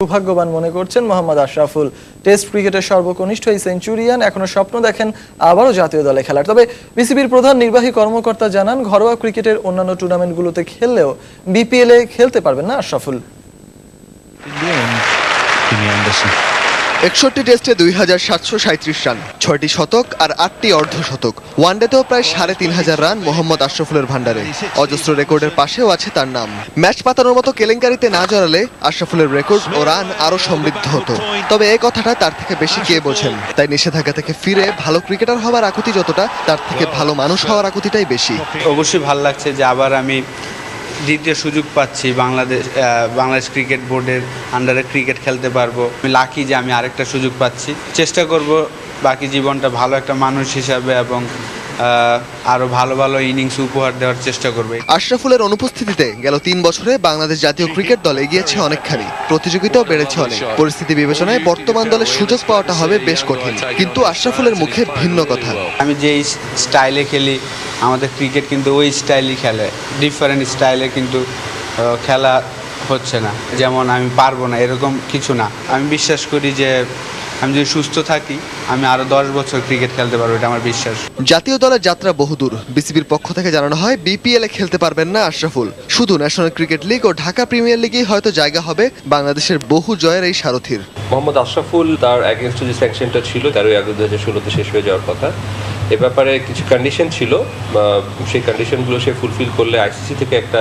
সৌভাগ্যবান মনে করছেন মোহাম্মদ আশরাফুল। টেস্ট ক্রিকেটের সর্বকনিষ্ঠ এই সেঞ্চুরিয়ান এখনো স্বপ্ন দেখেন আবারও জাতীয় দলে খেলার। তবে বিসিবির প্রধান নির্বাহী কর্মকর্তা জানান, ঘরোয়া ক্রিকেটের অন্যান্য টুর্নামেন্টগুলোতে খেললেও বিপিএলে খেলতে পারবেন না আশরাফুল। ৬১ টেস্টে ২৭৩৭ রান, ৬টি শতক আর ৮টি অর্ধশতক। ওয়ানডেতেও প্রায় ৩৫০০ রান মোহাম্মদ আশরাফুলের ভান্ডারে। অজস্র রেকর্ডের পাশেও আছে তার নাম। ম্যাচ পাতানোর মতো কেলেঙ্কারিতে না জড়ালে আশরাফুলের রেকর্ড ও রান আরও সমৃদ্ধ হতো। তবে এই কথাটা তার থেকে বেশি কে বোঝেন। তাই নিষেধাজ্ঞা থেকে ফিরে ভালো ক্রিকেটার হওয়ার আকুতি যতটা, তার থেকে ভালো মানুষ হওয়ার আকুতিটাই বেশি। অবশ্যই ভালো লাগছে যে আবার আমি দ্বিতীয় সুযোগ পাচ্ছি, বাংলাদেশ ক্রিকেট বোর্ডের আন্ডারে ক্রিকেট খেলতে পারবো। আমি লাকি যে আমি আরেকটা সুযোগ পাচ্ছি। চেষ্টা করব বাকি জীবনটা ভালো একটা মানুষ হিসাবে এবং আরো ভালো ভালো ইনিংস উপহার দেওয়ার চেষ্টা করবে। আশরাফুলের অনুপস্থিতিতে গেল ৩ বছরে বাংলাদেশ জাতীয় ক্রিকেট দল এগিয়েছে অনেকখানি, প্রতিযোগিতাও বেড়েছে অনেক। পরিস্থিতি বিবেচনায় বর্তমান দলে সুযোগ পাওয়াটা হবে বেশ কঠিন, কিন্তু আশরাফুলের মুখে ভিন্ন কথা। আমি যেই স্টাইলে খেলি, আমাদের ক্রিকেট কিন্তু ওই স্টাইলই খেলে, ডিফারেন্ট স্টাইলে কিন্তু খেলা হচ্ছে না। যেমন আমি পারবো না এরকম কিছু না। আমি বিশ্বাস করি যে আমি যদি সুস্থ থাকি আমি আরো 10 বছর ক্রিকেট খেলতে পারবো, এটা আমার বিশ্বাস। জাতীয় দলের যাত্রা বহুদূর। বিসিবির পক্ষ থেকে জানানো হয়, বিপিএলে খেলতে পারবেন না আশরাফুল। শুধু ন্যাশনাল ক্রিকেট লিগ ও ঢাকা প্রিমিয়ার লিগেই হয়তো জায়গা হবে বাংলাদেশের বহু জয়ের এই সারথীর। মোহাম্মদ আশরাফুল তার এগেইনস্টে যে স্যাংশনটা ছিল 13 আগস্ট 2016-তে শেষ হয়ে যাওয়ার কথা, এ ব্যাপারে কিছু কন্ডিশন ছিল। সেই কন্ডিশনগুলো সে ফুলফিল করলে আইসিসি থেকে একটা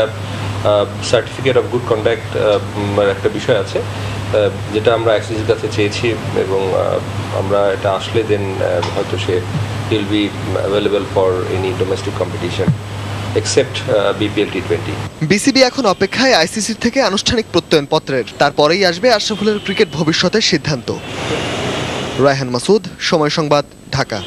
সার্টিফিকেট অফ গুড কন্ডাক্ট একটা বিষয় আছে, যেটা আমরা আইসিসির কাছে চেয়েছি এবং আমরা এটা আসলে দেন হয়তো সে will be available for any domestic competition except BPL টি20। বিসিবি এখন অপেক্ষায় আইসিসির থেকে আনুষ্ঠানিক প্রত্যয়নপত্রের। তারপরেই আসবে আশরাফুলের ক্রিকেট ভবিষ্যতের সিদ্ধান্ত। রায়হান মাসুদ, সময় সংবাদ, ঢাকা।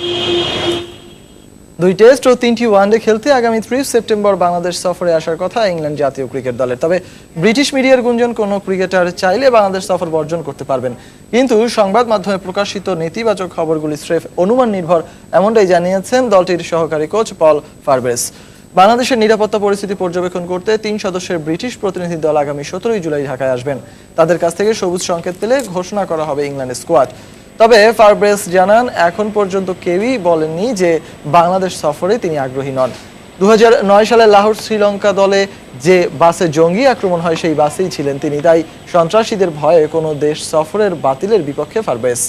2 টেস্ট ও 3টি ওয়ানডে খেলতে আগামী 3 সেপ্টেম্বর বাংলাদেশ সফরে আসার কথা ইংল্যান্ড জাতীয় ক্রিকেট দলের। তবে ব্রিটিশ মিডিয়ার গুঞ্জন, কোনো ক্রিকেটার চাইলে বাংলাদেশ সফর বর্জন করতে পারবেন। কিন্তু সংবাদ মাধ্যমে প্রকাশিত নেতিবাচক খবরগুলি স্রেফ অনুমান নির্ভর, এমনটাই জানিয়েছেন দলটির সহকারী কোচ পল ফারবেস। বাংলাদেশের নিরাপত্তা পরিস্থিতি পর্যবেক্ষণ করতে 3 সদস্যের ব্রিটিশ প্রতিনিধি দল আগামী 17 জুলাই ঢাকায় আসবেন। তাদের কাছ থেকে সবুজ সংকেত পেলে ঘোষণা করা হবে ইংল্যান্ডের স্কোয়াড। তবে ফারবেস জানান, এখন পর্যন্ত কেউই বলেননি যে বাংলাদেশ সফরে তিনি আগ্রহী নন। 2009 সালে লাহোর শ্রীলঙ্কা দলে যে বাসে জঙ্গি আক্রমণ হয় সেই বাসেই ছিলেন তিনি। তাই সন্ত্রাসীদের ভয়ে কোনো দেশ সফরের বাতিলের বিপক্ষে ফারবেস।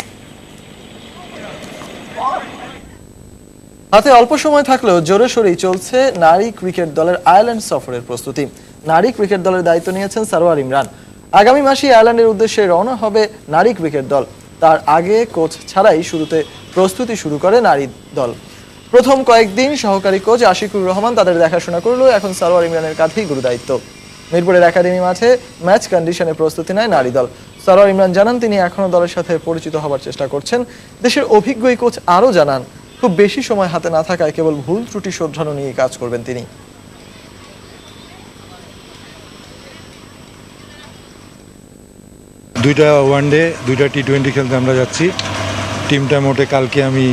হাতে অল্প সময় থাকলেও জোরে সোরেই চলছে নারী ক্রিকেট দলের আয়ারল্যান্ড সফরের প্রস্তুতি। নারী ক্রিকেট দলের দায়িত্ব নিয়েছেন সারোয়ার ইমরান। আগামী মাসে আয়ারল্যান্ডের উদ্দেশ্যে রওনা হবে নারী ক্রিকেট দল। তার আগে কোচ ছাড়াই শুরুতে প্রস্তুতি শুরু করে নারী দল। প্রথম কয়েকদিন সহকারী কোচ আশিকুর রহমান তাদের দেখাশোনা করলেও এখন সারোয়ার ইমরানের কাঁধেই গুরু দায়িত্ব। মিরপুরের একাডেমি মাঠে ম্যাচ কন্ডিশনে প্রস্তুতি নেয় নারী দল। সারোয়ার ইমরান জানান, তিনি এখনো দলের সাথে পরিচিত হবার চেষ্টা করছেন। দেশের অভিজ্ঞ এই কোচ আরও জানান, খুব বেশি সময় হাতে না থাকায় কেবল ভুল ত্রুটি শোধরানো নিয়ে কাজ করবেন তিনি। 2টা ওয়ানডে 2টা টি20 খেলতে আমরা যাচ্ছি। টিমটা মোটে কালকে আমি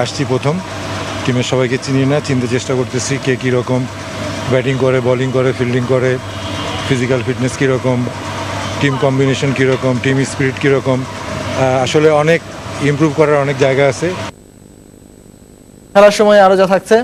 আসছি প্রথম। টিমের সবাইকে চিনি না, চিনতে চেষ্টা করতেছি কে কীরকম ব্যাটিং করে, বোলিং করে, ফিল্ডিং করে, ফিজিক্যাল ফিটনেস কীরকম, টিম কম্বিনেশন কীরকম, টিম স্পিরিট কীরকম। আসলে অনেক ইমপ্রুভ করার অনেক জায়গা আছে। খেলার সময় আরও যা থাকছে।